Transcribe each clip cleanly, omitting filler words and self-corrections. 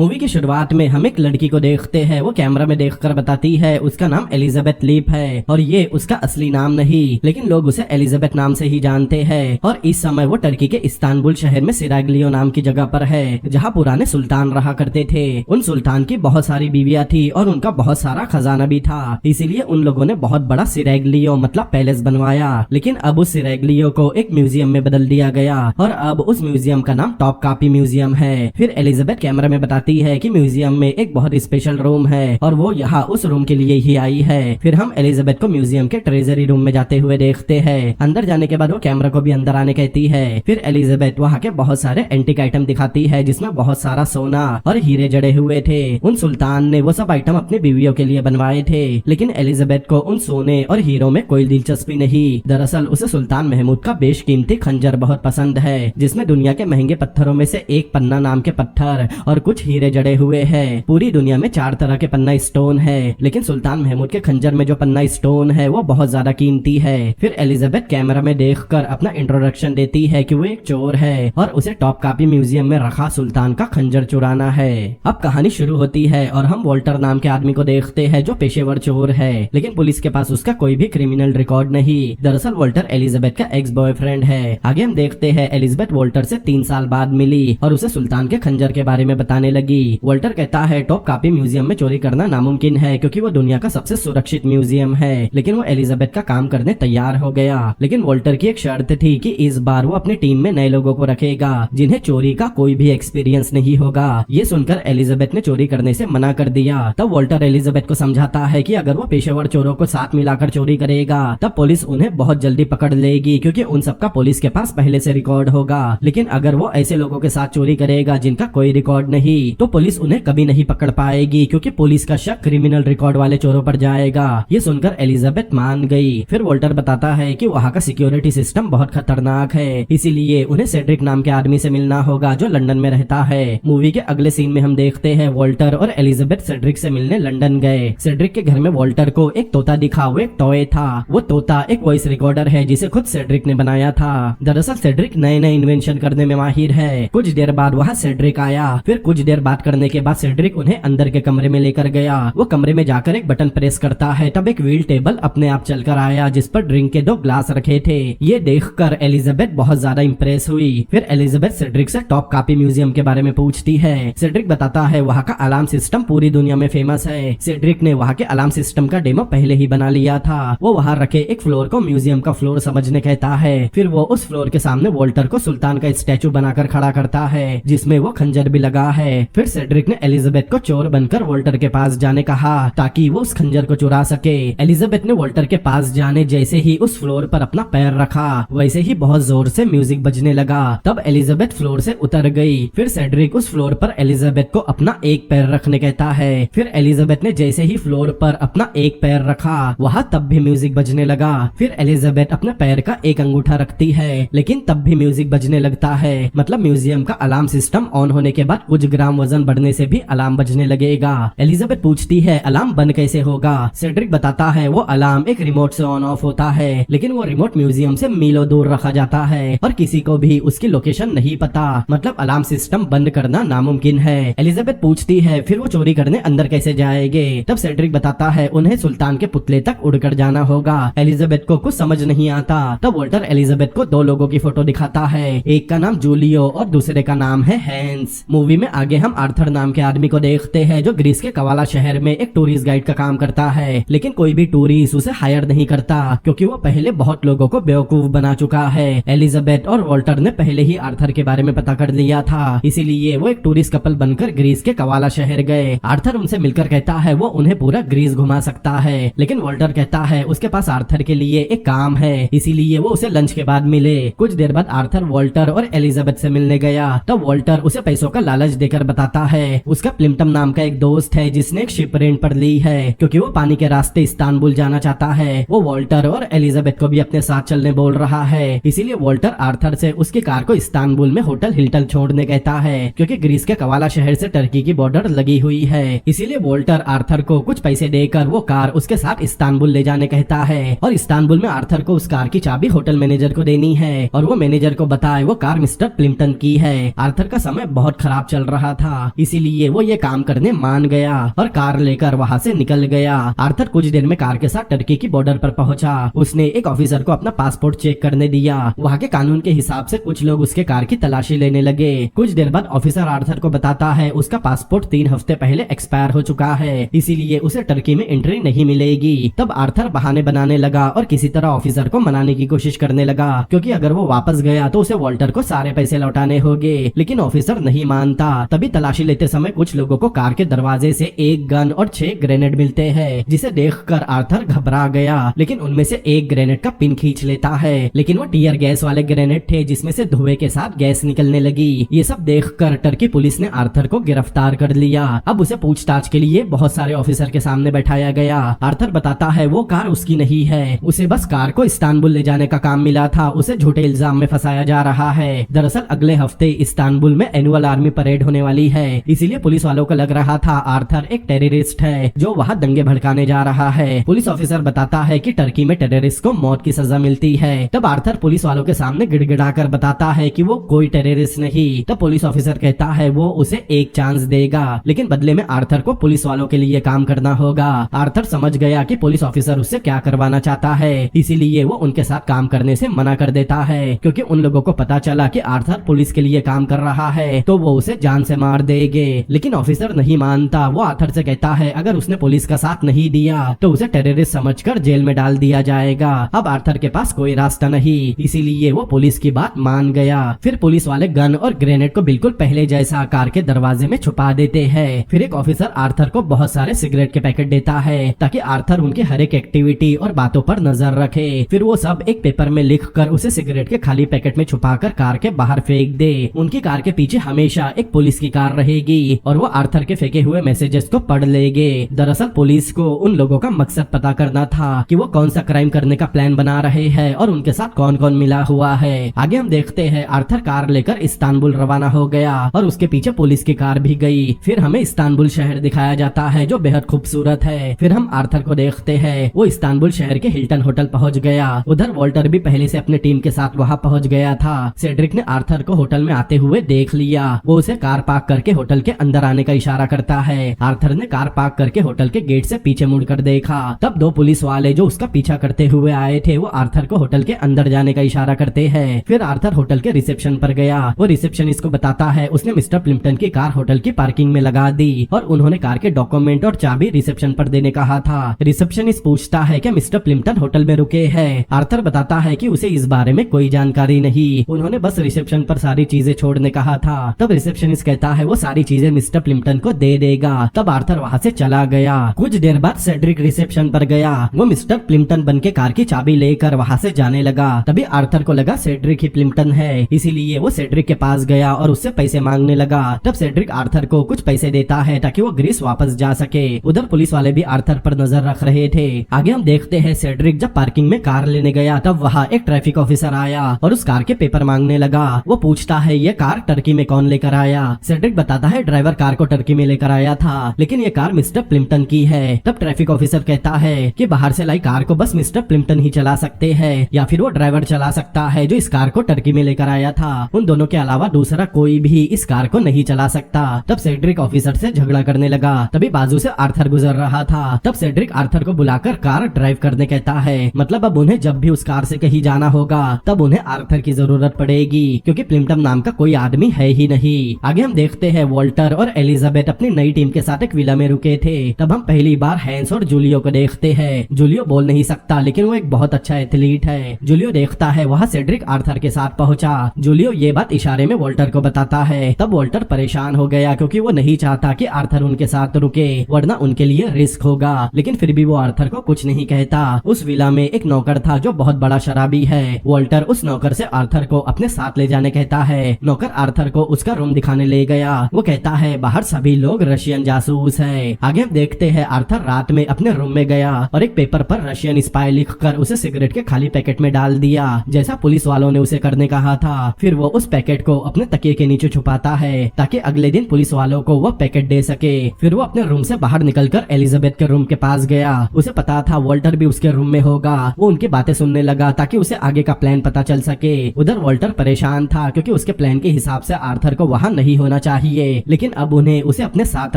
Movie की शुरुआत में हम एक लड़की को देखते हैं। वो कैमरा में देखकर बताती है उसका नाम एलिजाबेथ लीप है और ये उसका असली नाम नहीं, लेकिन लोग उसे एलिजाबेथ नाम से ही जानते हैं। और इस समय वो टर्की के इस्तांबुल शहर में सिराग्लियो नाम की जगह पर है, जहाँ पुराने सुल्तान रहा करते थे। उन सुल्तान की बहुत सारी बीवियां थी और उनका बहुत सारा खजाना भी था, इसीलिए उन लोगों ने बहुत बड़ा सिराग्लियो मतलब पैलेस बनवाया। लेकिन अब उस सिराग्लियो को एक म्यूजियम में बदल दिया गया और अब उस म्यूजियम का नाम टॉप कापी म्यूजियम है। फिर एलिजाबेथ कैमरा में बताती है कि म्यूजियम में एक बहुत स्पेशल रूम है और वो यहाँ उस रूम के लिए ही आई है। फिर हम एलिजाबेथ को म्यूजियम के ट्रेजरी रूम में जाते हुए देखते हैं। अंदर जाने के बाद वो कैमरा को भी अंदर आने कहती है। फिर एलिजाबेथ वहाँ के बहुत सारे एंटीक आइटम दिखाती है, जिसमें बहुत सारा सोना और हीरे जड़े हुए थे। उन सुल्तान ने वो सब आइटम अपनी बीवियों के लिए बनवाए थे, लेकिन एलिजाबेथ को उन सोने और हीरो में कोई दिलचस्पी नहीं। दरअसल उसे सुल्तान महमूद का बेशकीमती खंजर बहुत पसंद है, जिसमें दुनिया के महंगे पत्थरों में से एक पन्ना नाम के पत्थर और कुछ हीरे जड़े हुए हैं। पूरी दुनिया में 4 तरह के पन्ना स्टोन है, लेकिन सुल्तान महमूद के खंजर में जो पन्ना स्टोन है वो बहुत ज्यादा कीमती है। फिर एलिजाबेथ कैमरा में देखकर अपना इंट्रोडक्शन देती है कि वो एक चोर है और उसे टॉप कापी म्यूजियम में रखा सुल्तान का खंजर चुराना है। अब कहानी शुरू होती है और हम वॉल्टर नाम के आदमी को देखते हैं, जो पेशेवर चोर है, लेकिन पुलिस के पास उसका कोई भी क्रिमिनल रिकॉर्ड नहीं। दरअसल वॉल्टर एलिजाबेथ का एक्स बॉयफ्रेंड है। आगे हम देखते हैं एलिजाबेथ वॉल्टर से 3 साल बाद मिली और उसे सुल्तान के खंजर के बारे में बताने लगी। वॉल्टर कहता है टॉप कापी म्यूजियम में चोरी करना नामुमकिन है, क्योंकि वो दुनिया का सबसे सुरक्षित म्यूजियम है। लेकिन वो एलिजाबेथ का काम करने तैयार हो गया। लेकिन वॉल्टर की एक शर्त थी कि इस बार वो अपनी टीम में नए लोगों को रखेगा, जिन्हें चोरी का कोई भी एक्सपीरियंस नहीं होगा। ये सुनकर एलिजाबेथ ने चोरी करने से मना कर दिया। तब वॉल्टर एलिजाबेथ को समझाता है कि अगर वो पेशेवर चोरों को साथ मिलाकर चोरी करेगा तब पुलिस उन्हें बहुत जल्दी पकड़ लेगी, क्योंकि उन सबका पुलिस के पास पहले से रिकॉर्ड होगा। लेकिन अगर वो ऐसे लोगों के साथ चोरी करेगा जिनका कोई रिकॉर्ड नहीं, तो पुलिस उन्हें कभी नहीं पकड़ पाएगी, क्योंकि पुलिस का शक क्रिमिनल रिकॉर्ड वाले चोरों पर जाएगा। ये सुनकर एलिजाबेथ मान गई। फिर वॉल्टर बताता है कि वहाँ का सिक्योरिटी सिस्टम बहुत खतरनाक है, इसीलिए उन्हें सेड्रिक नाम के आदमी से मिलना होगा, जो लंदन में रहता है। मूवी के अगले सीन में हम देखते हैं वॉल्टर और एलिजाबेथ सेड्रिक से मिलने लंदन गए। सेड्रिक के घर में वॉल्टर को एक तोता दिखा, वो एक टॉय था। वो तोता एक वॉइस रिकॉर्डर है जिसे खुद सेड्रिक ने बनाया था। दरअसल सेड्रिक नए नए इन्वेंशन करने में माहिर है। कुछ देर बाद वहाँ सेड्रिक आया। फिर कुछ देर बात करने के बाद सेड्रिक उन्हें अंदर के कमरे में लेकर गया। वो कमरे में जाकर एक बटन प्रेस करता है, तब एक व्हील टेबल अपने आप चलकर आया, जिस पर ड्रिंक के 2 ग्लास रखे थे। ये देखकर एलिजाबेथ बहुत ज्यादा इम्प्रेस हुई। फिर एलिजाबेथ सेड्रिक से टॉप कापी म्यूजियम के बारे में पूछती है। सेड्रिक बताता है वहाँ का अलार्म सिस्टम पूरी दुनिया में फेमस है। सेड्रिक ने वहाँ के अलार्म सिस्टम का डेमो पहले ही बना लिया था। वो वहाँ रखे एक फ्लोर को म्यूजियम का फ्लोर समझने कहता है। फिर वो उस फ्लोर के सामने वॉल्टर को सुल्तान का स्टैचू बनाकर खड़ा करता है, जिसमें वो खंजर भी लगा है। फिर सेड्रिक ने एलिजाबेथ को चोर बनकर वॉल्टर के पास जाने कहा, ताकि वो उस खंजर को चुरा सके। एलिजाबेथ ने वॉल्टर के पास जाने जैसे ही उस फ्लोर पर अपना पैर रखा, वैसे ही बहुत जोर से म्यूजिक बजने लगा। तब एलिजाबेथ फ्लोर से उतर गई। फिर सेड्रिक उस फ्लोर पर एलिजाबेथ को अपना एक पैर रखने कहता है। फिर एलिजाबेथ ने जैसे ही फ्लोर पर अपना एक पैर रखा, वहाँ तब भी म्यूजिक बजने लगा। फिर एलिजाबेथ अपने पैर का एक अंगूठा रखती है, लेकिन तब भी म्यूजिक बजने लगता है। मतलब म्यूजियम का अलार्म सिस्टम ऑन होने के बाद कुछ ग्राम वजन बढ़ने से भी अलार्म बजने लगेगा। एलिजाबेथ पूछती है अलार्म बंद कैसे होगा। सेड्रिक बताता है वो अलार्म एक रिमोट से ऑन ऑफ होता है, लेकिन वो रिमोट म्यूजियम से मीलों दूर रखा जाता है और किसी को भी उसकी लोकेशन नहीं पता। मतलब अलार्म सिस्टम बंद करना नामुमकिन है। एलिजाबेथ पूछती है फिर वो चोरी करने अंदर कैसे जाएंगे। तब सेड्रिक बताता है उन्हें सुल्तान के पुतले तक उड़कर जाना होगा। एलिजाबेथ को कुछ समझ नहीं आता। तब वॉल्टर एलिजाबेथ को 2 लोगों की फोटो दिखाता है। एक का नाम जूलियो और दूसरे का नाम है हैंस। मूवी में आगे हम आर्थर नाम के आदमी को देखते हैं, जो ग्रीस के कवाला शहर में एक टूरिस्ट गाइड का काम करता है। लेकिन कोई भी टूरिस्ट उसे हायर नहीं करता, क्योंकि वो पहले बहुत लोगों को बेवकूफ बना चुका है। एलिजाबेथ और वॉल्टर ने पहले ही आर्थर के बारे में पता कर लिया था, इसीलिए वो एक टूरिस्ट कपल बनकर ग्रीस के कवाला शहर गए। आर्थर उनसे मिलकर कहता है वो उन्हें पूरा ग्रीस घुमा सकता है, लेकिन वॉल्टर कहता है उसके पास आर्थर के लिए एक काम है, इसीलिए वो उसे लंच के बाद मिले। कुछ देर बाद आर्थर वॉल्टर और एलिजाबेथ से मिलने गया। तब वॉल्टर उसे पैसों का लालच देकर बताता है उसका प्लिम्टम नाम का एक दोस्त है, जिसने एक शिप रेंट पर ली है, क्योंकि वो पानी के रास्ते इस्तांबुल जाना चाहता है। वो वॉल्टर और एलिजाबेथ को भी अपने साथ चलने बोल रहा है, इसीलिए वॉल्टर आर्थर से उसकी कार को इस्तांबुल में होटल हिल्टन छोड़ने कहता है, क्योंकि ग्रीस के कवाला शहर से टर्की की बॉर्डर लगी हुई है। इसीलिए वॉल्टर आर्थर को कुछ पैसे देकर वो कार उसके साथ इस्तांबुल ले जाने कहता है, और इस्तांबुल में आर्थर को उस कार की चाबी होटल मैनेजर को देनी है, और वो मैनेजर को बताए वो कार मिस्टर प्लिम्टन की है। आर्थर का समय बहुत खराब चल रहा था। था, इसीलिए वो ये काम करने मान गया और कार लेकर वहाँ से निकल गया। आर्थर कुछ देर में कार के साथ टर्की की बॉर्डर पर पहुंचा। उसने एक ऑफिसर को अपना पासपोर्ट चेक करने दिया। वहाँ के कानून के हिसाब से कुछ लोग उसके कार की तलाशी लेने लगे। कुछ देर बाद ऑफिसर आर्थर को बताता है उसका पासपोर्ट 3 हफ्ते पहले एक्सपायर हो चुका है, इसीलिए उसे टर्की में एंट्री नहीं मिलेगी। तब आर्थर बहाने बनाने लगा और किसी तरह ऑफिसर को मनाने की कोशिश करने लगा, क्योंकि अगर वो वापस गया तो उसे वॉल्टर को सारे पैसे लौटाने होंगे। लेकिन ऑफिसर नहीं मानता। तभी तलाशी लेते समय कुछ लोगों को कार के दरवाजे से एक गन और 6 ग्रेनेड मिलते हैं, जिसे देखकर आर्थर घबरा गया। लेकिन उनमें से एक ग्रेनेड का पिन खींच लेता है, लेकिन वो टीयर गैस वाले ग्रेनेड थे जिसमें से धुएं के साथ गैस निकलने लगी। ये सब देखकर टर्की पुलिस ने आर्थर को गिरफ्तार कर लिया। अब उसे पूछताछ के लिए बहुत सारे ऑफिसर के सामने बैठाया गया। आर्थर बताता है वो कार उसकी नहीं है, उसे बस कार को इस्तांबुल ले जाने का काम मिला था, उसे झूठे इल्जाम में फंसाया जा रहा है। दरअसल अगले हफ्ते इस्तांबुल में एनुअल आर्मी परेड होने वाली है, इसीलिए पुलिस वालों को लग रहा था आर्थर एक टेररिस्ट है जो वहाँ दंगे भड़काने जा रहा है। पुलिस ऑफिसर बताता है कि टर्की में टेररिस्ट को मौत की सजा मिलती है। तब आर्थर पुलिस वालों के सामने गिड़गिड़ाकर बताता है कि वो कोई टेररिस्ट नहीं। तब पुलिस ऑफिसर कहता है वो उसे एक चांस देगा, लेकिन बदले में आर्थर को पुलिस वालों के लिए काम करना होगा। आर्थर समझ गया कि पुलिस ऑफिसर उससे क्या करवाना चाहता है, इसीलिए वो उनके साथ काम करने से मना कर देता है, क्योंकि उन लोगों को पता चला कि आर्थर पुलिस के लिए काम कर रहा है तो वो उसे जान से मार देंगे। लेकिन ऑफिसर नहीं मानता। वो आर्थर से कहता है अगर उसने पुलिस का साथ नहीं दिया तो उसे टेररिस्ट समझकर जेल में डाल दिया जाएगा। अब आर्थर के पास कोई रास्ता नहीं, इसीलिए वो पुलिस की बात मान गया। फिर पुलिस वाले गन और ग्रेनेड को बिल्कुल पहले जैसा कार के दरवाजे में छुपा देते हैं। फिर एक ऑफिसर आर्थर को बहुत सारे सिगरेट के पैकेट देता है ताकि आर्थर उनकी हर एक एक्टिविटी और बातों पर नजर रखे। फिर वो सब एक पेपर में लिखकर उसे सिगरेट के खाली पैकेट में छुपाकर कार के बाहर फेंक दे। उनकी कार के पीछे हमेशा एक पुलिस की कार रहेगी और वो आर्थर के फेंके हुए मैसेजेस को पढ़ लेंगे। दरअसल पुलिस को उन लोगों का मकसद पता करना था कि वो कौन सा क्राइम करने का प्लान बना रहे हैं और उनके साथ कौन कौन मिला हुआ है। आगे हम देखते हैं आर्थर कार लेकर इस्तांबुल रवाना हो गया और उसके पीछे पुलिस की कार भी गई। फिर हमें इस्तांबुल शहर दिखाया जाता है जो बेहद खूबसूरत है। फिर हम आर्थर को देखते हैं वो इस्तांबुल शहर के हिल्टन होटल पहुंच गया। उधर वॉल्टर भी पहले से अपने टीम के साथ वहां पहुंच गया था। सेड्रिक ने आर्थर को होटल में आते हुए देख लिया। वो उसे कार पार्क करके होटल के अंदर आने का इशारा करता है। आर्थर ने कार पार्क करके होटल के गेट से पीछे मुड़कर देखा। तब 2 पुलिस वाले जो उसका पीछा करते हुए आए थे वो आर्थर को होटल के अंदर जाने का इशारा करते हैं। फिर आर्थर होटल के रिसेप्शन पर गया। वो रिसेप्शनिस्ट को बताता है उसने मिस्टर प्लिम्पटन की कार होटल की पार्किंग में लगा दी और उन्होंने कार के डॉक्यूमेंट और चाबी रिसेप्शन पर देने कहा था। रिसेप्शनिस्ट पूछता है कि मिस्टर प्लिम्पटन होटल में रुके हैं। आर्थर बताता है कि उसे इस बारे में कोई जानकारी नहीं, उन्होंने बस रिसेप्शन पर सारी चीजें छोड़ने कहा था। तब रिसेप्शनिस्ट कहता है वो सारी चीजें मिस्टर प्लिम्पटन को दे देगा। तब आर्थर वहाँ से चला गया। कुछ देर बाद सेड्रिक रिसेप्शन पर गया। वो मिस्टर प्लिम्पटन बनके कार की चाबी लेकर वहाँ से जाने लगा। तभी आर्थर को लगा सेड्रिक ही प्लिम्पटन है, इसीलिए वो सेड्रिक के पास गया और उससे पैसे मांगने लगा। तब सेड्रिक आर्थर को कुछ पैसे देता है ताकि वो ग्रीस वापस जा सके। उधर पुलिस वाले भी आर्थर पर नजर रख रहे थे। आगे हम देखते हैं सेड्रिक जब पार्किंग में कार लेने गया तब वहाँ एक ट्रैफिक ऑफिसर आया और उस कार के पेपर मांगने लगा। वो पूछता है ये कार टर्की में कौन लेकर आया। सेड्रिक बताता है ड्राइवर कार को टर्की में लेकर आया था, लेकिन ये कार मिस्टर प्लिम्पटन की है। तब ट्रैफिक ऑफिसर कहता है कि बाहर से लाई कार को बस मिस्टर प्लिम्पटन ही चला सकते हैं या फिर वो ड्राइवर चला सकता है जो इस कार को टर्की में लेकर आया था। उन दोनों के अलावा दूसरा कोई भी इस कार को नहीं चला सकता। तब सेड्रिक ऑफिसर से झगड़ा करने लगा। तभी बाजू से आर्थर गुजर रहा था। तब सेड्रिक आर्थर को बुलाकर कार ड्राइव करने कहता है, मतलब अब उन्हें जब भी उस कार से कहीं जाना होगा तब उन्हें आर्थर की जरूरत पड़ेगी, क्योंकि प्लिम्पटन नाम का कोई आदमी है ही नहीं। आगे हम देखते हैं वॉल्टर और एलिजाबेथ अपनी नई टीम के साथ एक विला में रुके थे। तब हम पहली बार हैंस और जूलियो को देखते हैं। जूलियो बोल नहीं सकता लेकिन वो एक बहुत अच्छा एथलीट है। जूलियो देखता है वहाँ सेड्रिक आर्थर के साथ पहुंचा। जूलियो ये बात इशारे में वॉल्टर को बताता है। तब वॉल्टर परेशान हो गया क्योंकि वो नहीं चाहता कि आर्थर उनके साथ रुके, वरना उनके लिए रिस्क होगा। लेकिन फिर भी वो आर्थर को कुछ नहीं कहता। उस विला में एक नौकर था जो बहुत बड़ा शराबी है। वॉल्टर उस नौकर से आर्थर को अपने साथ ले जाने कहता है। नौकर आर्थर को उसका रूम दिखाने ले गया। वो कहता है बाहर सभी लोग रशियन जासूस है। आगे हम देखते हैं आर्थर रात में अपने रूम में गया और एक पेपर पर रशियन स्पाई लिखकर उसे सिगरेट के खाली पैकेट में डाल दिया, जैसा पुलिस वालों ने उसे करने कहा था। फिर वो उस पैकेट को अपने तकिए के नीचे छुपाता है ताकि अगले दिन पुलिस वालों को वो पैकेट दे सके। फिर वो अपने रूम से बाहर निकलकर एलिजाबेथ के रूम के पास गया। उसे पता था वॉल्टर भी उसके रूम में होगा। वो उनकी बातें सुनने लगा ताकि उसे आगे का प्लान पता चल सके। उधर वॉल्टर परेशान था क्योंकि उसके प्लान के हिसाब से आर्थर को वहाँ नहीं होना चाहिए चाहिए, लेकिन अब उन्हें उसे अपने साथ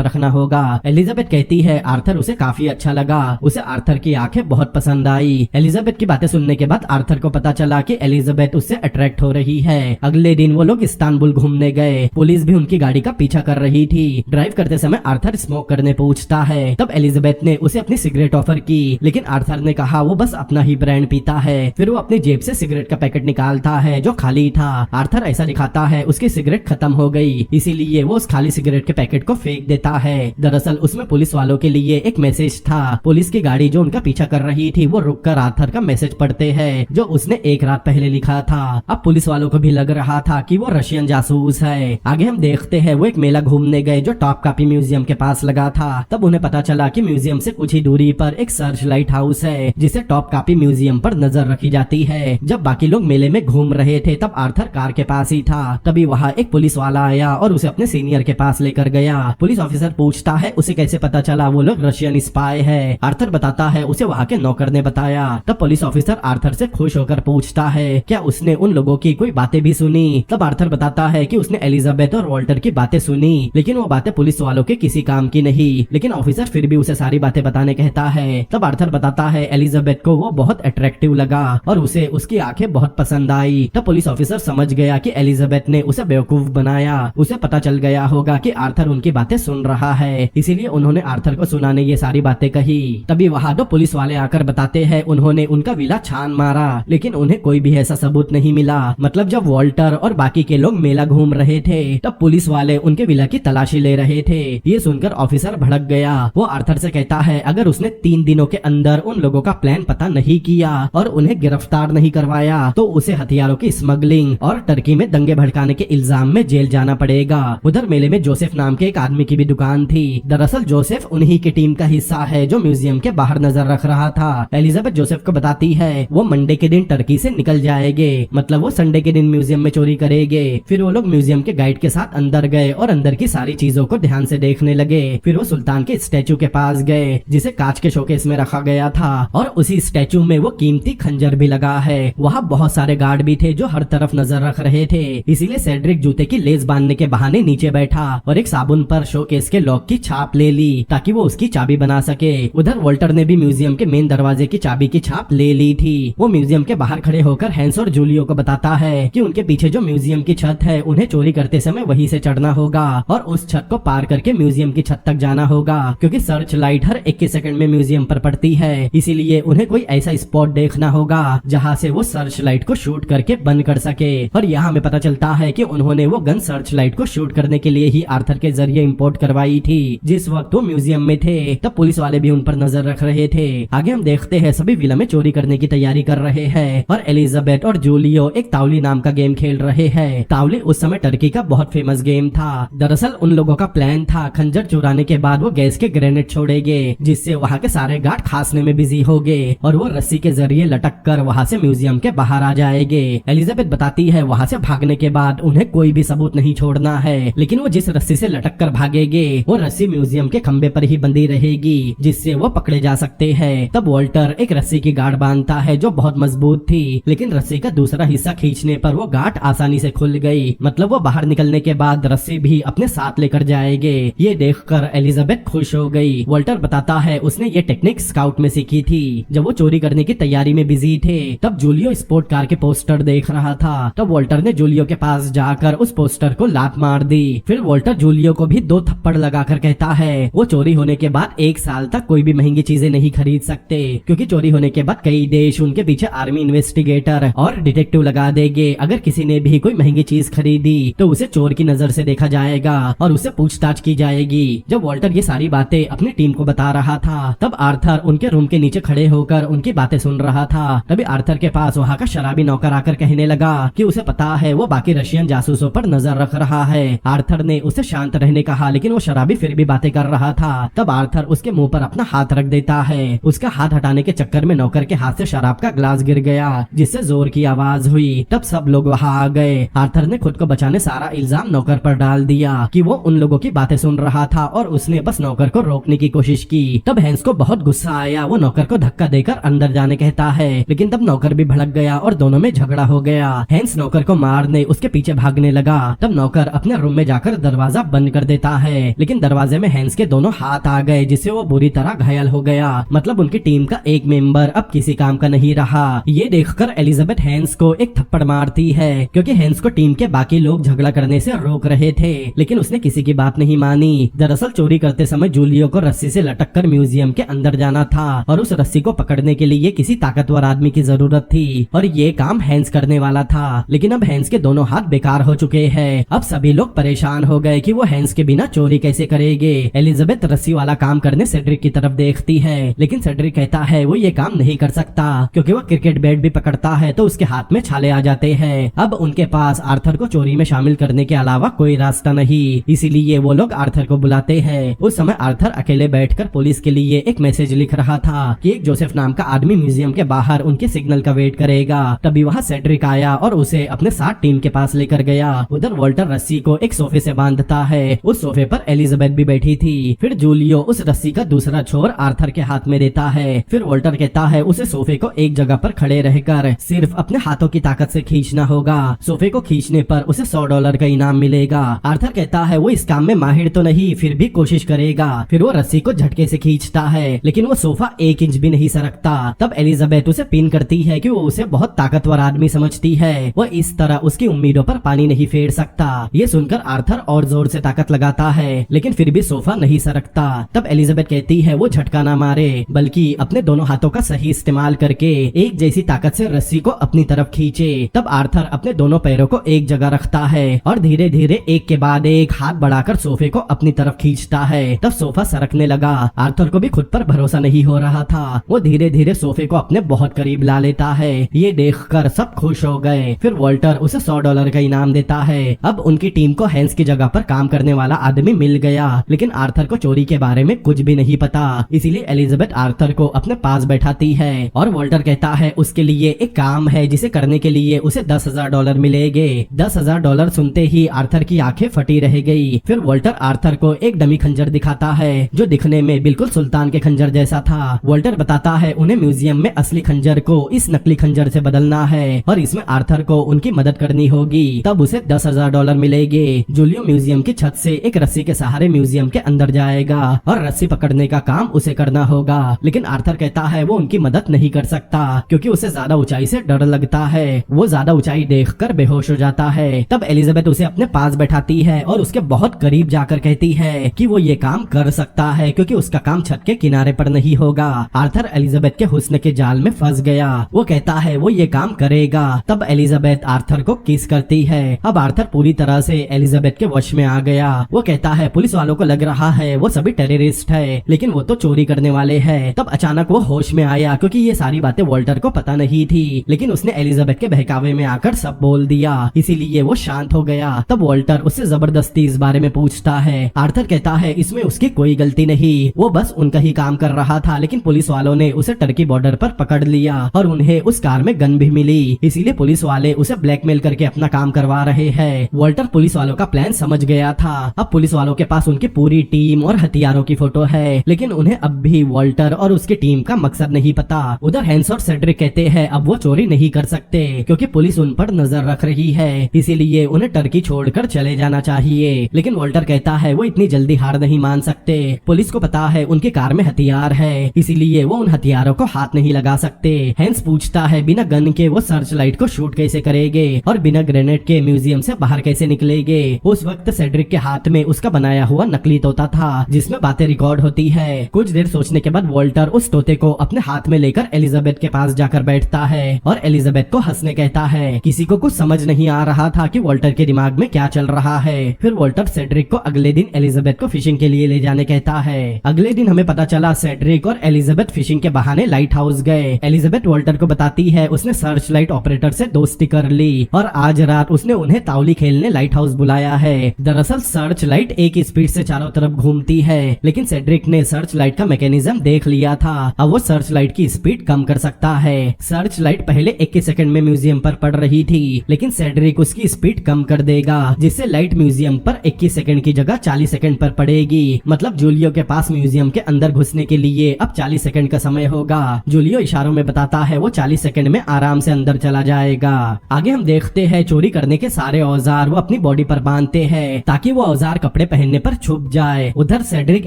रखना होगा। एलिजाबेथ कहती है आर्थर उसे काफी अच्छा लगा, उसे आर्थर की आंखें बहुत पसंद आई। एलिजाबेथ की बातें सुनने के बाद आर्थर को पता चला कि एलिजाबेथ उससे अट्रैक्ट हो रही है। अगले दिन वो लोग इस्तांबुल घूमने गए। पुलिस भी उनकी गाड़ी का पीछा कर रही थी। ड्राइव करते समय आर्थर स्मोक करने पूछता है। तब एलिजाबेथ ने उसे अपनी सिगरेट ऑफर की, लेकिन आर्थर ने कहा वो बस अपना ही ब्रांड पीता है। फिर वो अपनी जेब से सिगरेट का पैकेट निकालता है जो खाली था। आर्थर ऐसा दिखाता है उसकी सिगरेट खत्म हो गई, इसीलिए वो उस खाली सिगरेट के पैकेट को फेंक देता है। दरअसल उसमें पुलिस वालों के लिए एक मैसेज था। पुलिस की गाड़ी जो उनका पीछा कर रही थी वो रुककर आर्थर का मैसेज पढ़ते हैं जो उसने एक रात पहले लिखा था। अब पुलिस वालों को भी लग रहा था कि वो रशियन जासूस है। आगे हम देखते हैं वो एक मेला घूमने गए जो टॉप कापी म्यूजियम के पास लगा था। तब उन्हें पता चला कि म्यूजियम से कुछ ही दूरी पर एक सर्च लाइट हाउस है जिसे टॉप कापी म्यूजियम पर नजर रखी जाती है। जब बाकी लोग मेले में घूम रहे थे तब आर्थर कार के पास ही था। तभी वहाँ एक पुलिस वाला आया और उसे अपने सीनियर के पास लेकर गया। पुलिस ऑफिसर पूछता है उसे कैसे पता चला वो लोग रशियन स्पाई है। आर्थर बताता है उसे वहाँ के नौकर ने बताया। तब पुलिस ऑफिसर आर्थर से खुश होकर पूछता है क्या उसने उन लोगों की कोई बातें भी सुनी। तब आर्थर बताता है कि उसने एलिजाबेथ और वॉल्टर की बातें सुनी, लेकिन वो बातें पुलिस वालों के किसी काम की नहीं। लेकिन ऑफिसर फिर भी उसे सारी बातें बताने कहता है। तब आर्थर बताता है एलिजाबेथ को वो बहुत अट्रैक्टिव लगा और उसे उसकी आंखें बहुत पसंद आई। तब पुलिस ऑफिसर समझ गया कि एलिजाबेथ ने उसे बेवकूफ बनाया। उसे पता चल गया होगा कि आर्थर उनकी बातें सुन रहा है, इसीलिए उन्होंने आर्थर को सुनाने ये सारी बातें कही। तभी वहाँ दो पुलिस वाले आकर बताते हैं उन्होंने उनका विला छान मारा, लेकिन उन्हें कोई भी ऐसा सबूत नहीं मिला। मतलब जब वॉल्टर और बाकी के लोग मेला घूम रहे थे तब पुलिस वाले उनके विला की तलाशी ले रहे थे। ये सुनकर ऑफिसर भड़क गया। वो आर्थर से कहता है अगर उसने 3 दिनों के अंदर उन लोगों का प्लान पता नहीं किया और उन्हें गिरफ्तार नहीं करवाया तो उसे हथियारों की स्मगलिंग और टर्की में दंगे भड़काने के इल्जाम में जेल जाना पड़ेगा। उधर मेले में जोसेफ नाम के एक आदमी की भी दुकान थी। दरअसल जोसेफ उन्हीं की टीम का हिस्सा है जो म्यूजियम के बाहर नजर रख रहा था। एलिजाबेथ जोसेफ को बताती है वो मंडे के दिन टर्की से निकल जाएंगे, मतलब वो संडे के दिन म्यूजियम में चोरी करेंगे। फिर वो लोग म्यूजियम के गाइड के साथ अंदर गए और अंदर की सारी चीजों को ध्यान से देखने लगे। फिर वो सुल्तान के स्टैचू के पास गए जिसे कांच के शोकेस में रखा गया था और उसी स्टैचू में वो कीमती खंजर भी लगा है। वहाँ बहुत सारे गार्ड भी थे जो हर तरफ नजर रख रहे थे, इसीलिए सेड्रिक जूते की लेस बांधने के बहाने नीचे बैठा और एक साबुन पर शोकेस के लॉक की छाप ले ली ताकि वो उसकी चाबी बना सके। उधर वॉल्टर ने भी म्यूजियम के मेन दरवाजे की चाबी की छाप ले ली थी। वो म्यूजियम के बाहर खड़े होकर हैंस और जूलियो को बताता है कि उनके पीछे जो म्यूजियम की छत है उन्हें चोरी करते समय वहीं से चढ़ना होगा और उस छत को पार करके म्यूजियम की छत तक जाना होगा, क्योंकि सर्च लाइट हर 21 सेकंड में म्यूजियम पर पड़ती है। इसीलिए उन्हें कोई ऐसा स्पॉट देखना होगा जहाँ से वो सर्च लाइट को शूट करके बंद कर सके। और यहाँ हमें पता चलता है कि उन्होंने वो गन सर्च लाइट को शूट करने के लिए ही आर्थर के जरिए इम्पोर्ट करवाई थी। जिस वक्त वो म्यूजियम में थे तब पुलिस वाले भी उन पर नजर रख रहे थे। आगे हम देखते हैं सभी विला में चोरी करने की तैयारी कर रहे हैं और एलिजाबेथ और जूलियो एक तावली नाम का गेम खेल रहे हैं। तावली उस समय टर्की का बहुत फेमस गेम था। दरअसल उन लोगों का प्लान था खंजर चुराने के बाद वो गैस के ग्रेनेड छोड़ेंगे जिससे वहाँ के सारे गार्ड खांसने में बिजी हो गए और वो रस्सी के जरिए लटक कर वहाँ से म्यूजियम के बाहर आ जाएंगे। एलिजाबेथ बताती है वहाँ से भागने के बाद उन्हें कोई भी सबूत नहीं छोड़ना है, लेकिन वो जिस रस्सी से लटक कर भागेंगे वो रस्सी म्यूजियम के खंबे पर ही बंधी रहेगी जिससे वो पकड़े जा सकते हैं। तब वॉल्टर एक रस्सी की गार्ड बांधता है जो बहुत मजबूत थी, लेकिन रस्सी का दूसरा हिस्सा खींचने पर वो गांठ आसानी से खुल गई। मतलब वो बाहर निकलने के बाद रस्सी भी अपने साथ लेकर जाएंगे। ये देखकर एलिजाबेथ खुश हो गई। वॉल्टर बताता है उसने ये टेक्निक स्काउट में सीखी थी। जब वो चोरी करने की तैयारी में बिजी थे तब जूलियो स्पोर्ट कार के पोस्टर देख रहा था। तब वॉल्टर ने जूलियो के पास जाकर उस पोस्टर को लात मार दी। फिर वॉल्टर जूलियो को भी 2 थप्पड़ लगाकर कहता है वो चोरी होने के बाद 1 साल तक कोई भी महंगी चीजें नहीं खरीद सकते, क्योंकि चोरी होने के बाद कई देश उनके पीछे आर्मी इन्वेस्टिगेटर और डिटेक्टिव लगा देंगे। अगर किसी ने भी कोई महंगी चीज खरीदी तो उसे चोर की नजर से देखा जाएगा और उससे पूछताछ की जाएगी। जब वॉल्टर ये सारी बातें अपनी टीम को बता रहा था तब आर्थर उनके रूम के नीचे खड़े होकर उनकी बातें सुन रहा था। तभी आर्थर के पास वहाँ का शराबी नौकर आकर कहने लगा कि उसे पता है वो बाकी रशियन जासूसों पर नजर रख रहा है। आर्थर ने उसे शांत रहने कहा, लेकिन वो शराबी फिर भी बातें कर रहा था। तब आर्थर उसके मुंह पर अपना हाथ रख देता है। उसका हाथ हटाने के चक्कर में नौकर के हाथ से शराब का ग्लास गिर गया जिससे जोर की आवाज हुई। तब सब लोग वहाँ आ गए। आर्थर ने खुद को बचाने सारा इल्जाम नौकर पर डाल दिया कि वो उन लोगों की बातें सुन रहा था और उसने बस नौकर को रोकने की कोशिश की। तब हैंस को बहुत गुस्सा आया। वो नौकर को धक्का देकर अंदर जाने कहता है, लेकिन तब नौकर भी भड़क गया और दोनों में झगड़ा हो गया। हैंस नौकर को मारने उसके पीछे भागने लगा। तब नौकर अपने रूम में जाकर दरवाजा बंद कर देता है, लेकिन दरवाजे में हैंस के दोनों हाथ आ गए जिससे वो बुरी तरह घायल हो गया। मतलब उनकी टीम का एक मेंबर अब किसी काम का नहीं रहा। ये देखकर एलिजाबेथ हैंस को एक थप्पड़ मारती है क्योंकि हैंस को टीम के बाकी लोग झगड़ा करने से रोक रहे थे, लेकिन उसने किसी की बात नहीं मानी। दरअसल चोरी करते समय जूलियो को रस्सी से लटक कर म्यूजियम के अंदर जाना था और उस रस्सी को पकड़ने के लिए किसी ताकतवर आदमी की जरूरत थी और ये काम हैंस करने वाला था। लेकिन अब हैंस के दोनों हाथ बेकार हो चुके हैं। अब सभी लोग परेशान हो गए कि वो हैंस के बिना चोरी कैसे करेंगे। एलिजाबेथ रस्सी वाला काम करने सेड्रिक की तरफ देखती है, लेकिन सेड्रिक कहता है वो ये काम नहीं कर सकता क्योंकि वो क्रिकेट बैट भी पकड़ता है तो उसके हाथ में छाले आ जाते हैं। अब उनके पास आर्थर को चोरी में शामिल करने के अलावा कोई रास्ता नहीं, इसीलिए वो लोग आर्थर को बुलाते हैं। उस समय आर्थर अकेले बैठकर पुलिस के लिए एक मैसेज लिख रहा था कि एक जोसेफ नाम का आदमी म्यूजियम के बाहर उनके सिग्नल का वेट करेगा। तभी वहाँ सेड्रिक आया और उसे अपने साथ टीम के पास लेकर गया। उधर वॉल्टर रस्सी को एक सोफे से बांधता है। उस सोफे पर एलिजाबेथ भी बैठी थी। फिर जूलियो उस रस्सी का दूसरा छोर आर्थर के हाथ में देता है। फिर वॉल्टर कहता है उसे सोफे को एक जगह पर खड़े रहकर सिर्फ अपने हाथों की ताकत से खींचना होगा। सोफे को खींचने पर उसे $100 का इनाम मिलेगा। आर्थर कहता है वो इस काम में माहिर तो नहीं, फिर भी कोशिश करेगा। फिर वो रस्सी को झटके से खींचता है, लेकिन वो सोफा 1 इंच भी नहीं सरकता। तब एलिजाबेथ उसे पिन करती है कि वो उसे बहुत ताकतवर आदमी समझती है, वो इस तरह उसकी उम्मीदों पर पानी नहीं फेर सकता। ये सुनकर आर्थर और जोर से ताकत लगाता है, लेकिन फिर भी सोफा नहीं सरकता। तब एलिजाबेथ कहती है वो झटका ना मारे, बल्कि अपने दोनों हाथों का सही इस्तेमाल करके एक जैसी ताकत से रस्सी को अपनी तरफ खींचे। तब आर्थर अपने दोनों पैरों को एक जगह रखता है और धीरे धीरे एक के बाद एक हाथ बढ़ाकर सोफे को अपनी तरफ खींचता है। तब सोफा सरकने लगा। आर्थर को भी खुद पर भरोसा नहीं हो रहा था। वो धीरे धीरे सोफे को अपने बहुत करीब ला लेता है। ये देखकर सब खुश हो गए। फिर वॉल्टर उसे $100 का इनाम देता है। अब उनकी टीम को हैंस की जगह पर काम करने वाला आदमी मिल गया, लेकिन आर्थर को चोरी के बारे में कुछ भी नहीं पता। इसीलिए एलिजाबेथ आर्थर को अपने पास बैठाती है और वॉल्टर कहता है उसके लिए एक काम है जिसे करने के लिए उसे $10,000 मिलेंगे। $10,000 सुनते ही आर्थर की आंखें फटी रह गई। फिर वॉल्टर आर्थर को एक डमी खंजर दिखाता है जो दिखने में बिल्कुल सुल्तान के खंजर जैसा था। वॉल्टर बताता है उन्हें म्यूजियम में असली खंजर को इस नकली खंजर से बदलना है और इसमें आर्थर को उनकी मदद करनी होगी, तब उसे $10,000 मिलेंगे। जूलियो म्यूजियम की छत से एक रस्सी के सहारे म्यूजियम के अंदर जाएगा और रस्सी पकड़ने का काम उसे करना होगा, लेकिन आर्थर कहता है वो उनकी मदद नहीं कर सकता क्योंकि उसे ज्यादा ऊंचाई से डर लगता है। वो ज्यादा ऊंचाई देखकर बेहोश हो जाता है। तब एलिजाबेथ उसे अपने पास बैठाती है और उसके बहुत करीब जाकर कहती है कि वो ये काम कर सकता है क्योंकि उसका काम छत के किनारे पर नहीं होगा। आर्थर एलिजाबेथ के हुस्न के जाल में फंस गया। वो कहता है वो ये काम करेगा। तब एलिजाबेथ आर्थर को किस करती है। अब आर्थर पूरी तरह से एलिजाबेथ के वश में आ गया। वो कहता है पुलिस वालों को लग रहा है वो सभी टेररिस्ट है, लेकिन वो तो चोरी करने वाले हैं। तब अचानक वो होश में आया क्योंकि ये सारी बातें वॉल्टर को पता नहीं थी, लेकिन उसने एलिजाबेथ के बहकावे में आकर सब बोल दिया, इसीलिए वो शांत हो गया। तब वॉल्टर उससे जबरदस्ती इस बारे में पूछता है। आर्थर कहता है इसमें उसकी कोई गलती नहीं, वो बस उनका ही काम कर रहा था, लेकिन पुलिस वालों ने उसे टर्की बॉर्डर पर पकड़ लिया और उन्हें उस कार में गन भी मिली, इसीलिए पुलिस वाले उसे ब्लैकमेल करके अपना काम करवा रहे हैं। वॉल्टर पुलिस वालों का प्लान समझ गया था। अब पुलिस वालों के पास उनकी पूरी टीम और हथियारों की फोटो है, लेकिन उन्हें अब भी वॉल्टर और उसकी टीम का मकसद नहीं पता। उधर हैंस और सेड्रिक कहते हैं अब वो चोरी नहीं कर सकते क्योंकि पुलिस उन पर नजर रख रही है, इसीलिए उन्हें टर्की छोड़कर चले जाना चाहिए। लेकिन वॉल्टर कहता है वो इतनी जल्दी हार नहीं मान सकते। पुलिस को पता है उनकी कार में हथियार है, इसीलिए वो उन हथियारों को हाथ नहीं लगा सकते। हैंस पूछता है बिना गन के वो सर्च लाइट को शूट कैसे करेंगे और बिना ग्रेनेड के म्यूजियम से बाहर कैसे निकलेंगे। उस वक्त सेड्रिक के हाथ में उसका बनाया हुआ नकली तोता था जिसमें बातें रिकॉर्ड होती है। कुछ देर सोचने के बाद वॉल्टर उस तोते को अपने हाथ में लेकर एलिजाबेथ के पास जाकर बैठता है और एलिजाबेथ को हंसने कहता है। किसी को कुछ समझ नहीं आ रहा था कि वॉल्टर के दिमाग में क्या चल रहा है। फिर वॉल्टर सेड्रिक को अगले दिन एलिजाबेथ को फिशिंग के लिए ले जाने कहता है। अगले दिन हमें पता चला सेड्रिक और एलिजाबेथ फिशिंग के बहाने लाइट हाउस गए। एलिजाबेथ वॉल्टर को बताती है उसने सर्च लाइट ऑपरेटर से दोस्ती कर ली और आज रात उसने उन्हें तावली खेलने लाइट हाउस बुलाया है। दरअसल सर्च लाइट एक स्पीड से चारों तरफ घूमती है, लेकिन सेड्रिक ने सर्च लाइट का मैकेनिज्म देख लिया था। अब वो सर्च लाइट की स्पीड कम कर सकता है। सर्च लाइट पहले 21 सेकंड में म्यूजियम पर पड़ रही थी, लेकिन सेड्रिक उसकी स्पीड कम कर देगा जिससे लाइट म्यूजियम पर 21 सेकंड की जगह 40 सेकंड पर पड़ेगी। मतलब जूलियो के पास म्यूजियम के अंदर घुसने के लिए अब 40 सेकंड का समय होगा। जूलियो इशारों में बताता है वो 40 सेकंड में आराम से अंदर चला जाएगा। आगे हम देखते हैं चोरी करने के सारे औजार वो अपनी बॉडी पर पर बांधते हैं ताकि वो औजार कपड़े पहनने पर छुप जाए। उधर सेड्रिक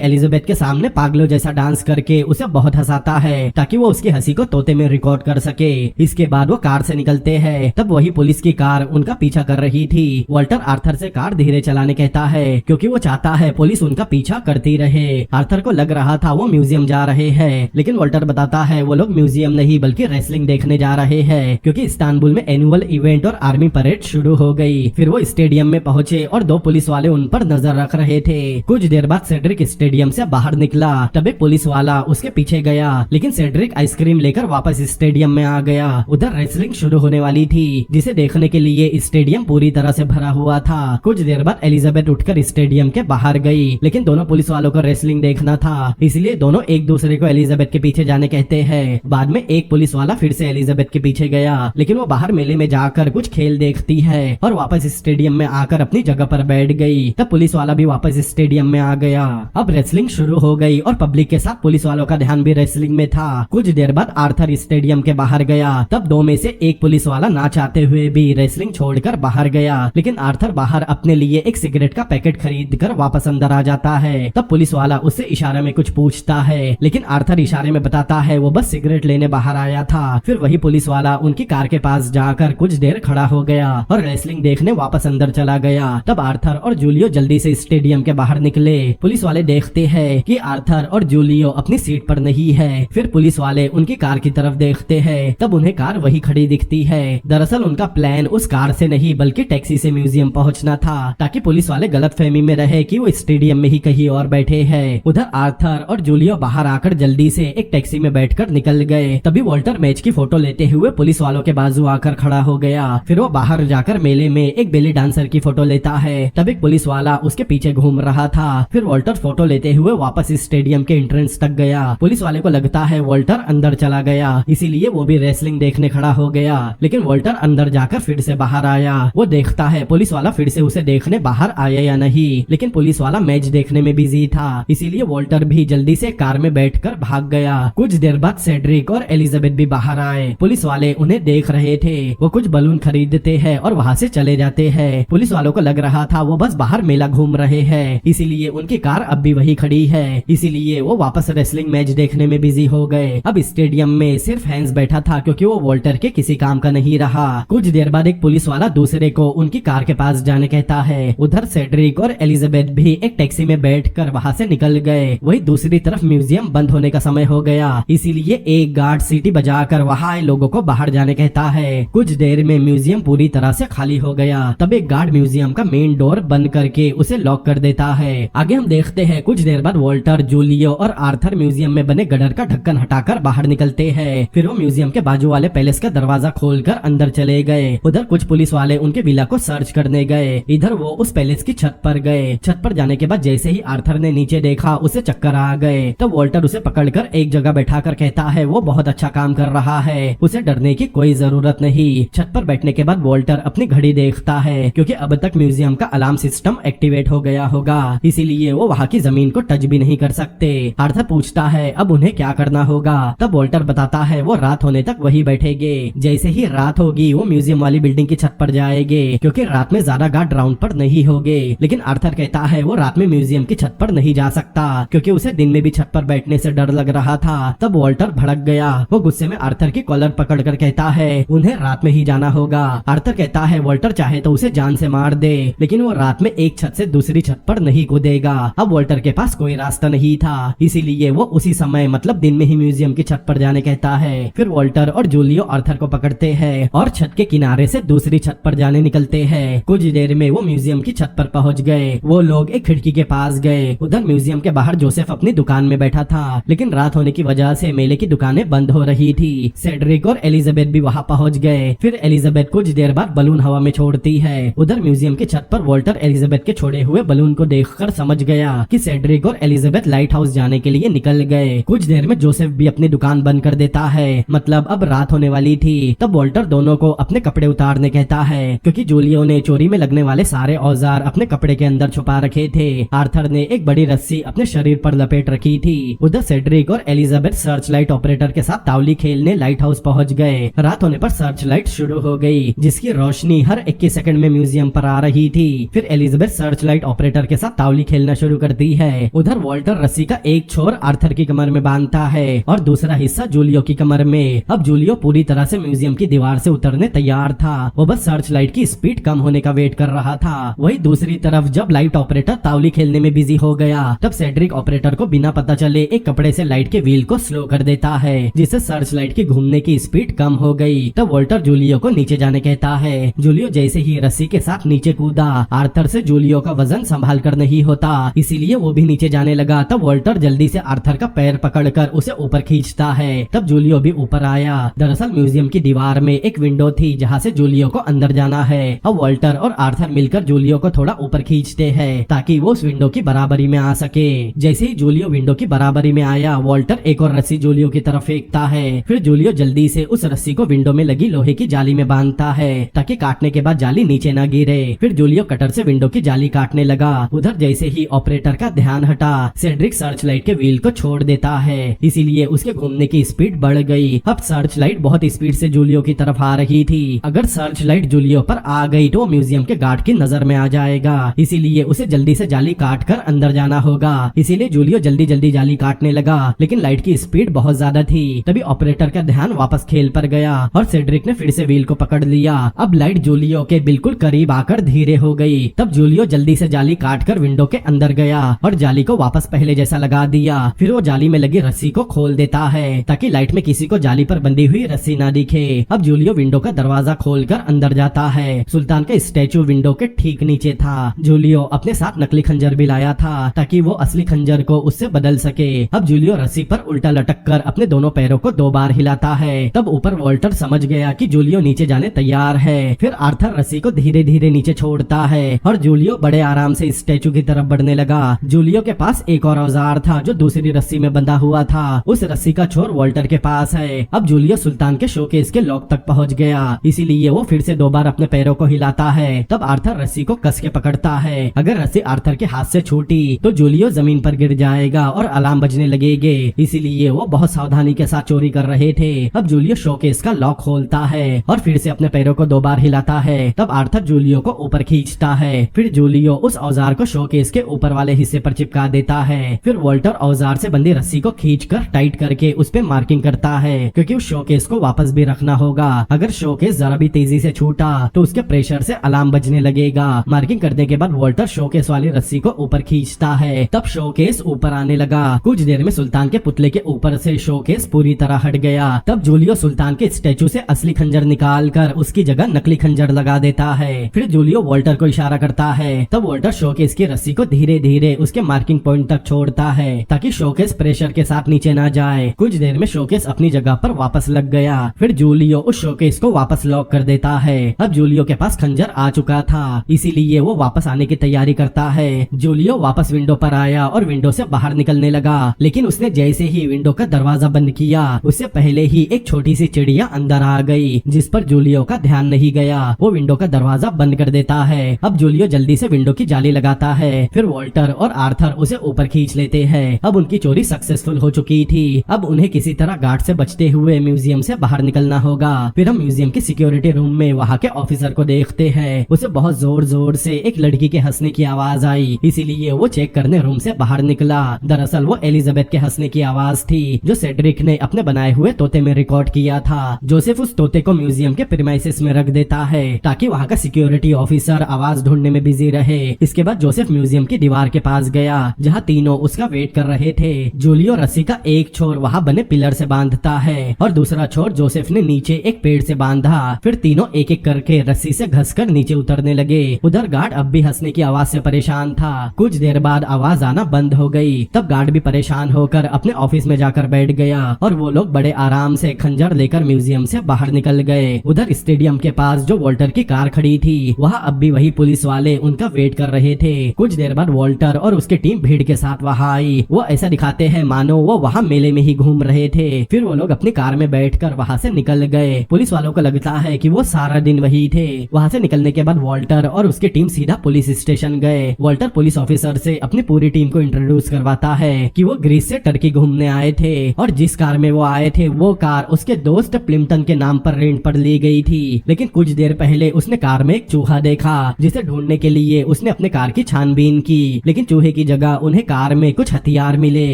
एलिजाबेथ के सामने पागलों जैसा डांस करके उसे बहुत हंसाता है ताकि वो उसकी हंसी को तोते में रिकॉर्ड कर सके। इसके बाद वो कार से निकलते हैं। तब वही पुलिस की कार उनका पीछा कर रही थी। वॉल्टर आर्थर से कार धीरे चलाने कहता है क्योंकि वो चाहता है पुलिस उनका पीछा करती रहे। आर्थर को लग रहा था वो म्यूजियम जा रहे हैं, लेकिन वॉल्टर बताता है वो लोग म्यूजियम नहीं बल्कि रेसलिंग देखने जा रहे हैं क्योंकि इस्तांबुल में एनुअल इवेंट और आर्मी परेड शुरू हो गई। फिर वो स्टेडियम में पहुंचे और 2 पुलिस वाले उन पर नजर रख रहे थे। कुछ देर बाद सेड्रिक स्टेडियम से बाहर निकला। तब एक पुलिस वाला उसके पीछे गया, लेकिन सेड्रिक आइसक्रीम लेकर वापस स्टेडियम में आ गया। उधर रेसलिंग शुरू होने वाली थी जिसे देखने के लिए स्टेडियम पूरी तरह से भरा हुआ था। कुछ देर बाद एलिजाबेथ उठकर स्टेडियम के बाहर गई, लेकिन दोनों पुलिस वालों को रेसलिंग देखना था, इसलिए दोनों एक दूसरे को एलिजाबेथ के पीछे जाने कहते हैं। बाद में एक पुलिस वाला फिर से एलिजाबेथ के पीछे गया, लेकिन वो बाहर मेले में जाकर कुछ खेल देखती है और वापस स्टेडियम में आकर अपनी जगह पर बैठ गई। तब पुलिस वाला भी वापस स्टेडियम में आ गया। अब रेसलिंग शुरू हो गई और पब्लिक के साथ पुलिस वालों का ध्यान भी रेसलिंग में था। कुछ देर बाद आर्थर स्टेडियम के बाहर गया। तब 2 में से एक पुलिस वाला ना चाहते हुए भी रेसलिंग छोड़कर बाहर गया, लेकिन आर्थर बाहर अपने लिए एक सिगरेट का पैकेट खरीद कर वापस अंदर आ जाता है। तब पुलिस वाला उससे इशारे में कुछ पूछता है, लेकिन आर्थर इशारे में बताता है वो बस सिगरेट लेने बाहर आया था। फिर वही पुलिस वाला उनकी कार के पास जाकर कुछ देर खड़ा हो गया और रेसलिंग देखने वापस अंदर चला गया। तब आर्थर और जूलियो जल्दी से स्टेडियम के बाहर निकले। पुलिस वाले देखते हैं कि आर्थर और जूलियो अपनी सीट पर नहीं है। फिर पुलिस वाले उनकी कार की तरफ देखते हैं। तब उन्हें कार वही खड़ी दिखती है। दरअसल उनका प्लान उस कार से नहीं बल्कि टैक्सी से म्यूजियम पहुंचना था, ताकि पुलिस वाले गलतफहमी में रहे कि वो स्टेडियम में ही कहीं और बैठे हैं। उधर आर्थर और जूलियो बाहर आकर जल्दी से एक टैक्सी में बैठकर निकल गए। तभी वॉल्टर मैच की फोटो लेते हुए पुलिस वालों के बाजू आकर खड़ा हो गया। फिर वो बाहर जाकर मेले में एक बेली डांसर की फोटो लेता है। तब एक पुलिस वाला उसके पीछे घूम रहा था। फिर वॉल्टर फोटो लेते हुए वापस स्टेडियम के एंट्रेंस तक गया। पुलिस वाले को लगता है वॉल्टर अंदर चला गया, इसीलिए वो भी रेसलिंग देखने खड़ा हो गया, लेकिन वॉल्टर अंदर जाकर फिर से बाहर आया। वो देखता है पुलिस वाला फिर से उसे देखने बाहर आया या नहीं, लेकिन पुलिस वाला मैच देखने में बिजी था, इसीलिए वॉल्टर भी जल्दी से कार में बैठकर भाग गया। कुछ देर बाद सेड्रिक और एलिजाबेथ भी बाहर आए। पुलिस वाले उन्हें देख रहे थे। वो कुछ बलून खरीदते हैं और वहाँ से चले जाते हैं। पुलिस वालों को लग रहा था वो बस बाहर मेला घूम रहे हैं, इसीलिए उनकी कार अब भी वही खड़ी है। इसीलिए वो वापस रेसलिंग मैच देखने में बिजी हो गए। अब स्टेडियम में सिर्फ हैंस बैठा था क्योंकि वो वॉल्टर के किसी काम का नहीं रहा। कुछ देर बाद एक पुलिस वाला दूसरे को उनकी कार के पास जाने कहता है। उधर सेड्रिक और एलिजाबेथ भी एक टैक्सी में बैठकर वहाँ से निकल गए। वही दूसरी तरफ म्यूजियम बंद होने का समय हो गया, इसीलिए एक गार्ड सीटी बजाकर वहाँ आए लोगों को बाहर जाने कहता है। कुछ देर में म्यूजियम पूरी तरह से खाली हो गया। तब एक गार्ड म्यूजियम का मेन डोर बंद करके उसे लॉक कर देता है। आगे हम देखते हैं कुछ देर बाद वॉल्टर, जूलियो और आर्थर म्यूजियम में बने गडर का ढक्कन हटाकर बाहर निकलते हैं। फिर वो म्यूजियम के बाजू वाले पैलेस का दरवाजा खोलकर अंदर चले गए। उधर कुछ पुलिस वाले उनके विला को सर्च करने गए। इधर वो उस पैलेस की छत पर गए। छत पर जाने के बाद जैसे ही आर्थर ने नीचे देखा उसे चक्कर आ गए। तब वॉल्टर उसे पकड़कर एक जगह बैठाकर कहता है वो बहुत अच्छा काम कर रहा है, उसे डरने की कोई जरूरत नहीं। छत पर बैठने के बाद वॉल्टर अपनी घड़ी देखता है क्योंकि अब तक म्यूजियम का अलार्म सिस्टम एक्टिवेट हो गया होगा, इसीलिए वो वहाँ की जमीन को टच भी नहीं कर सकते। आर्थर पूछता है अब उन्हें क्या करना होगा। तब वॉल्टर बताता है वो रात होने तक वही बैठेंगे। जैसे ही रात होगी वो म्यूजियम वाली बिल्डिंग की छत पर जाएंगे क्योंकि रात में ज्यादा गार्ड राउंड पर नहीं होंगे। लेकिन आर्थर कहता है वो रात में म्यूजियम की छत पर नहीं जा सकता क्योंकि उसे दिन में भी छत पर बैठने से डर लग रहा था। तब वॉल्टर भड़क गया। वो गुस्से में आर्थर की कॉलर पकड़कर कहता है उन्हें रात में ही जाना होगा। आर्थर कहता है वॉल्टर चाहे तो उसे जान से मार दे, लेकिन वो रात में एक छत से दूसरी छत पर नहीं कूदेगा। अब वॉल्टर के पास कोई रास्ता नहीं था, इसीलिए वो उसी समय मतलब दिन में ही म्यूजियम की छत पर जाने कहता है। फिर वॉल्टर और जूलियो आर्थर को पकड़ते हैं और छत के किनारे से दूसरी छत पर जाने निकलते हैं। कुछ देर में वो म्यूजियम की छत पर पहुंच गए। वो लोग एक खिड़की के पास गए। उधर म्यूजियम के बाहर जोसेफ अपनी दुकान में बैठा था, लेकिन रात होने की वजह से मेले की दुकानें बंद हो रही थी। सेड्रिक और एलिजाबेथ भी वहाँ पहुँच गए। फिर एलिजाबेथ कुछ देर बाद बलून हवा में छोड़ती है। उधर म्यूजियम की छत पर वॉल्टर एलिजाबेथ के छोड़े हुए बलून को देखकर समझ गया कि सेड्रिक और एलिजाबेथ लाइट हाउस जाने के लिए निकल गए। कुछ देर में जोसेफ भी अपनी दुकान बंद कर देता है, मतलब अब रात होने वाली थी। तब वॉल्टर दोनों को अपने कपड़े उतारने कहता है क्योंकि जूलियो ने चोरी में लगने वाले सारे औजार अपने कपड़े के अंदर छुपा रखे थे। आर्थर ने एक बड़ी रस्सी अपने शरीर पर लपेट रखी थी। उधर सेड्रिक और एलिजाबेथ सर्च लाइट ऑपरेटर के साथ तावली खेलने लाइट हाउस पहुंच गए। रात होने पर सर्च लाइट शुरू हो गई, जिसकी रोशनी हर 21 सेकंड में म्यूजियम पर आ आ रही थी। फिर एलिजाबेथ सर्च लाइट ऑपरेटर के साथ तावली खेलना शुरू करती है। उधर वॉल्टर रस्सी का एक छोर आर्थर की कमर में बांधता है और दूसरा हिस्सा जूलियो की कमर में। अब जूलियो पूरी तरह से म्यूजियम की दीवार से उतरने तैयार था, वो बस सर्च लाइट की स्पीड कम होने का वेट कर रहा था। वही दूसरी तरफ जब लाइट ऑपरेटर तावली खेलने में बिजी हो गया, तब सेड्रिक ऑपरेटर को बिना पता चले एक कपड़े से लाइट के व्हील को स्लो कर देता है, जिससे सर्च लाइट की घूमने की स्पीड कम हो गई। तब वॉल्टर जूलियो को नीचे जाने कहता है। जूलियो जैसे ही रस्सी के साथ नीचे कूदा, आर्थर से जूलियो का वजन संभाल कर नहीं होता, इसीलिए वो भी नीचे जाने लगा। तब वॉल्टर जल्दी से आर्थर का पैर पकड़कर उसे ऊपर खींचता है। तब जूलियो भी ऊपर आया। दरअसल म्यूजियम की दीवार में एक विंडो थी जहाँ से जूलियो को अंदर जाना है। अब वॉल्टर और आर्थर मिलकर जूलियो को थोड़ा ऊपर खींचते हैं ताकि वो उस विंडो की बराबरी में आ सके। जैसे ही जूलियो विंडो की बराबरी में आया, वॉल्टर एक और रस्सी जूलियो की तरफ फेंकता है। फिर जूलियो जल्दी से उस रस्सी को विंडो में लगी लोहे की जाली में बांधता है ताकि काटने के बाद जाली नीचे न गिरे। फिर जूलियो कटर से विंडो की जाली काटने लगा। उधर जैसे ही ऑपरेटर का ध्यान हटा, सेड्रिक सर्च लाइट के व्हील को छोड़ देता है, इसीलिए उसके घूमने की स्पीड बढ़ गई। अब सर्च लाइट बहुत स्पीड से जूलियो की तरफ आ रही थी। अगर सर्च लाइट जूलियो पर आ गई तो म्यूजियम के गार्ड की नजर में आ जाएगा, इसीलिए उसे जल्दी से जाली काट कर अंदर जाना होगा। इसीलिए जूलियो जल्दी जल्दी जाली काटने लगा, लेकिन लाइट की स्पीड बहुत ज्यादा थी। तभी ऑपरेटर का ध्यान वापस खेल पर गया और सेड्रिक ने फिर से व्हील को पकड़ लिया। अब लाइट जूलियो के बिल्कुल करीब आकर धीरे हो गई। तब जूलियो जल्दी से जाली काट कर विंडो के अंदर गया और जाली को वापस पहले जैसा लगा दिया। फिर वो जाली में लगी रस्सी को खोल देता है ताकि लाइट में किसी को जाली पर बंधी हुई रस्सी ना दिखे। अब जूलियो विंडो का दरवाजा खोलकर अंदर जाता है। सुल्तान का स्टैचू विंडो के ठीक नीचे था। जूलियो अपने साथ नकली खंजर भी लाया था ताकि वो असली खंजर को उससे बदल सके। अब जूलियो रस्सी पर उल्टा लटक कर अपने दोनों पैरों को 2 बार हिलाता है। तब ऊपर वॉल्टर समझ गया कि जूलियो नीचे जाने तैयार है। फिर आर्थर रस्सी को धीरे धीरे नीचे छोड़ता है और जूलियो बड़े आराम से स्टैचू की तरफ बढ़ने लगा। जूलियो के पास एक और औजार था जो दूसरी रस्सी में बंधा हुआ था। उस रस्सी का छोर वॉल्टर के पास है। अब जूलियो सुल्तान के शोकेस के लॉक तक पहुंच गया, इसीलिए वो फिर से 2 बार अपने पैरों को हिलाता है। तब आर्थर रस्सी को कस के पकड़ता है। अगर रस्सी आर्थर के हाथ से छूटी तो जूलियो जमीन पर गिर जाएगा और अलार्म बजने लगेगे, इसीलिए वो बहुत सावधानी के साथ चोरी कर रहे थे। अब जूलियो शोकेस का लॉक खोलता है और फिर से अपने पैरों को 2 बार हिलाता है। तब आर्थर जूलियो को ऊपर खींचता है। फिर जूलियो उस औजार को शोकेस के ऊपर वाले हिस्से पर चिपका देता है। फिर वॉल्टर औजार से बंधी रस्सी को खींचकर टाइट करके उस पे मार्किंग करता है, क्योंकि उस शोकेस को वापस भी रखना होगा। अगर शोकेस जरा भी तेजी से छूटा तो उसके प्रेशर से अलार्म बजने लगेगा। मार्किंग करने के बाद वॉल्टर शोकेस वाली रस्सी को ऊपर खींचता है। तब शोकेस ऊपर आने लगा। कुछ देर में सुल्तान के पुतले के ऊपर से शोकेस पूरी तरह हट गया। तब जूलियो सुल्तान के स्टैचू से असली खंजर निकाल कर उसकी जगह नकली खंजर लगा देता है। फिर जूलियो वॉल्टर को इशारा करता है। तब वॉल्टर शोकेस की रस्सी को धीरे धीरे उसके मार्किंग पॉइंट तक छोड़ता है ताकि शोकेस प्रेशर के साथ नीचे ना जाए। कुछ देर में शोकेस अपनी जगह पर वापस लग गया। फिर जूलियो उस शोकेस को वापस लॉक कर देता है। अब जूलियो के पास खंजर आ चुका था, इसीलिए वो वापस आने की तैयारी करता है। जूलियो वापस विंडो पर आया और विंडो से बाहर निकलने लगा, लेकिन उसने जैसे ही विंडो का दरवाजा बंद किया, उससे पहले ही एक छोटी सी चिड़िया अंदर आ गई, जिस पर जूलियो का ध्यान नहीं गया। वो विंडो का दरवाजा बंद कर देता है। अब जूलियो जल्दी से विंडो की जाली लगाता है। फिर वॉल्टर और आर्थर उसे ऊपर खींच लेते हैं। अब उनकी चोरी सक्सेसफुल हो चुकी थी। अब उन्हें किसी तरह गार्ड से बचते हुए म्यूजियम से बाहर निकलना होगा। फिर हम म्यूजियम की सिक्योरिटी रूम में वहाँ के ऑफिसर को देखते हैं। उसे बहुत जोर जोर से एक लड़की के हंसने की आवाज आई, इसीलिए वो चेक करने रूम से बाहर निकला। दरअसल वो एलिजाबेथ के हंसने की आवाज थी, जो सेड्रिक ने अपने बनाए हुए तोते में रिकॉर्ड किया था। जोसेफ उस तोते को म्यूजियम के प्रीमाइसेस में रख देता है ताकि वहाँ का सिक्योरिटी ऑफिसर आवाज ढूंढने में बिजी रहे। इसके बाद जोसेफ म्यूजियम की दीवार के पास गया, जहाँ तीनों उसका वेट कर रहे थे। जूलियो रस्सी का एक छोर वहाँ बने पिलर से बांधता है और दूसरा छोर जोसेफ ने नीचे एक पेड़ से बांधा। फिर तीनों एक एक करके रस्सी से घसकर नीचे उतरने लगे। उधर गार्ड अब भी हंसने की आवाज से परेशान था। कुछ देर बाद आवाज आना बंद हो गई। तब गार्ड भी परेशान होकर अपने ऑफिस में जाकर बैठ गया और वो लोग बड़े आराम से खंजर लेकर म्यूजियम से बाहर निकल गए। उधर स्टेडियम के पास जो वॉल्टर की कार खड़ी थी, वहाँ अब भी वही पुलिस वाले उनका वेट कर रहे थे। कुछ देर बाद वॉल्टर और उसकी टीम भीड़ के साथ वहाँ आई। वो ऐसा दिखाते हैं मानो वो वहाँ मेले में ही घूम रहे थे। फिर वो लोग अपनी कार में बैठकर वहाँ से निकल गए। पुलिस वालों को लगता है कि वो सारा दिन वही थे। वहाँ से निकलने के बाद वॉल्टर और उसकी टीम सीधा पुलिस स्टेशन गए। वॉल्टर पुलिस ऑफिसर से अपनी पूरी टीम को इंट्रोड्यूस करवाता है कि वो ग्रीस से टर्की घूमने आए थे और जिस कार में वो आए थे वो कार उसके दोस्त प्लिम्पटन के नाम पर रेंट पर ली गई थी। लेकिन कुछ देर पहले उसने कार में एक चूहा देखा, जिसे ढूंढने के लिए उसने अपने कार की छानबीन की, लेकिन चूहे की जगह उन्हें कार में कुछ हथियार मिले।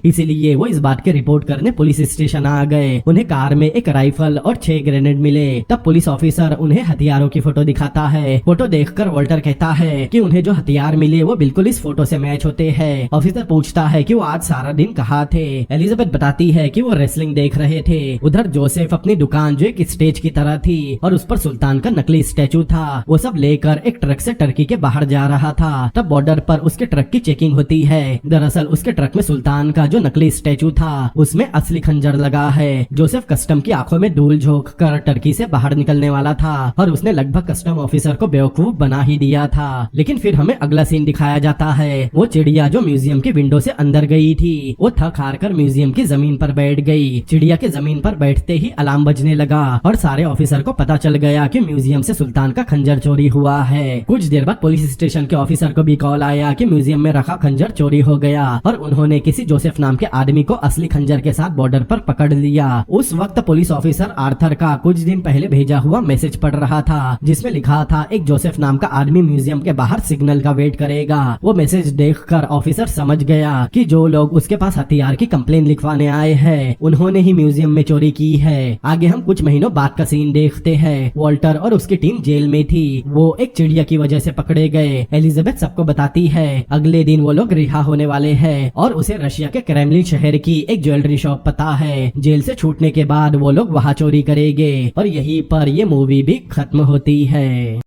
इसीलिए वो इस बात की रिपोर्ट करने पुलिस स्टेशन आ गए। उन्हें कार में एक राइफल और 6 ग्रेनेड मिले। तब पुलिस ऑफिसर उन्हें हथियारों की फोटो दिखाता है। फोटो देखकर वॉल्टर कहता है कि उन्हें जो हथियार मिले वो बिल्कुल इस फोटो से मैच होते हैं। ऑफिसर पूछता है कि वो आज सारा दिन कहाँ थे। एलिजाबेथ बताती है कि वो रेसलिंग देख रहे थे। उधर जोसेफ अपनी दुकान जो एक स्टेज की तरह थी और उस पर सुल्तान का नकली स्टैचू था, वो सब लेकर एक ट्रक से टर्की के बाहर जा रहा था। तब बॉर्डर पर उसके ट्रक की चेकिंग होती है। दरअसल उसके ट्रक में सुल्तान का जो नकली स्टैचू था उसमें असली खंजर लगा है। जोसेफ कस्टम की आंखों में धूल झोंक कर टर्की से बाहर निकलने वाला था और उसने लगभग कस्टम ऑफिसर को बेवकूफ बना ही दिया था। लेकिन फिर हमें अगला सीन दिखाया जाता है। वो चिड़िया जो म्यूजियम की विंडो से अंदर गई थी, वो थक हार कर म्यूजियम की जमीन पर बैठ गई। चिड़िया के जमीन पर बैठते ही अलार्म बजने लगा और सारे ऑफिसर को पता चल गया कि म्यूजियम से सुल्तान का खंजर चोरी हुआ है। कुछ देर बाद पुलिस स्टेशन के ऑफिसर को भी कॉल आया कि म्यूजियम में रखा खंजर चोरी हो गया और उन्होंने किसी जोसेफ नाम के आदमी को असली खंजर के साथ बॉर्डर पर पकड़ लिया। उस वक्त पुलिस ऑफिसर आर्थर का कुछ दिन पहले भेजा हुआ मैसेज पढ़ रहा था, जिसमें लिखा था एक जोसेफ नाम का आदमी म्यूजियम के बाहर सिग्नल का वेट करेगा। वो मैसेज देखकर ऑफिसर समझ गया कि जो लोग उसके पास हथियार की कंप्लेन लिखवाने आए हैं उन्होंने ही म्यूजियम में चोरी की है। आगे हम कुछ महीनों बाद का सीन देखते हैं। वॉल्टर और उसकी टीम जेल में थी। वो एक चिड़िया की वजह से पकड़े गए। एलिजाबेथ सबको बताती है अगले दिन वो लोग रिहा होने वाले हैं और उसे रशिया के क्रेमलिन शहर की एक ज्वेलरी शॉप पता है। जेल से छूटने के बाद वो लोग वहाँ चोरी करेंगे और यहीं पर ये मूवी भी खत्म होती है।